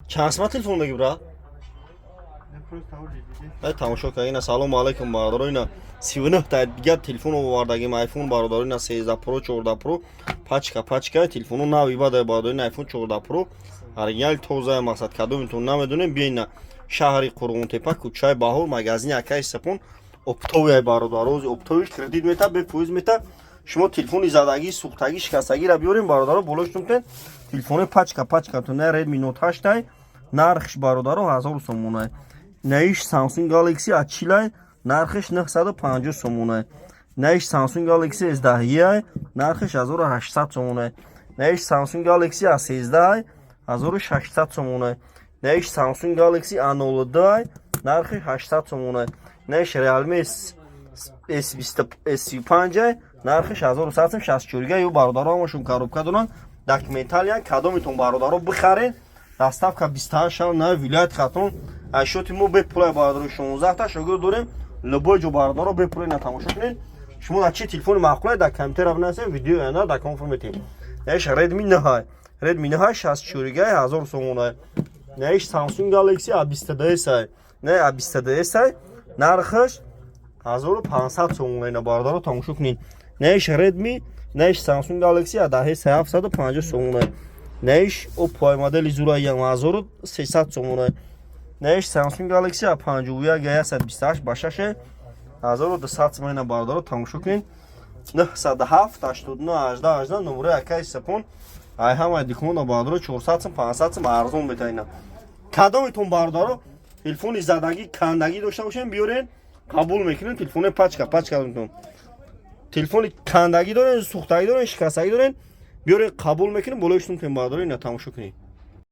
چند قسمت تلفن بگی برا؟ نه تماشا کنین. سلام علیکم برادر. اینا 39 تا دیگه تلفن آوردگیم آیفون برادر. اینا 13 پرو 14 پرو پاچکا تلفنو نوی بده برادر. این آیفون 14 پرو оригинал тоза мақсад кадомитон намедонем. биёин шаҳри қурғунтепа кӯчаи баҳор магазини акаи сапон оптовия бародароз оптовиш кредит мета бефоиз мета. шумо телефони задагӣ сӯхтагӣ шикастагиро биёрем бародаро болоштунтен. телефони пачка то на Redmi Note 8 нархш бародаро 1000 сомонай. наиш Samsung Galaxy A4 нархш 950 сомонай. наиш Samsung Galaxy S10 нархш 1800 сомонай. наиш Samsung Galaxy A13 1600 сомонай. наиш Samsung Galaxy A02 нархи 800 сомонай. наиш Realme S25 нархи 1164. ё бародаро ҳамашон коробка доранд. документалиян кадомитон бародаро бихарен. доставка 28 на вилоят Хатон. ашёти мо бепулай бародаро 16 та шогирд дорем. любой ҷо бародаро бепулай на тамошо кунед. шумо на чи телефони маъқулай да компютер бинасем видео яна да конфирметем. наиш Redmi Note Redmi Note 64 1000 сомонай. наиш Samsung Galaxy A20s не A20s нархш 1500 сомонай. на бародаро тамошо кунед. наиш Redmi наиш Samsung Galaxy A10 750 сомонай. наиш Oppo модели зураи 1300 сомонай. наиш Samsung Galaxy A51 128 ба 6 1200 сомонай. на бародаро тамошо кунед. 907 89 18 номери акаи сапон ай ҳамаи диконо бародаро 400 сом 500 сом арзон метаина. кадомитон бародаро телефони задагӣ кандагӣ дошта бошем биёрен қабул мекунем. телефони пачка дорем. телефони кандагӣ дорен сӯхтагӣ дорен шикастагӣ дорен биёрен қабул мекунем. болоиштун бародаро ина тамошо кунед.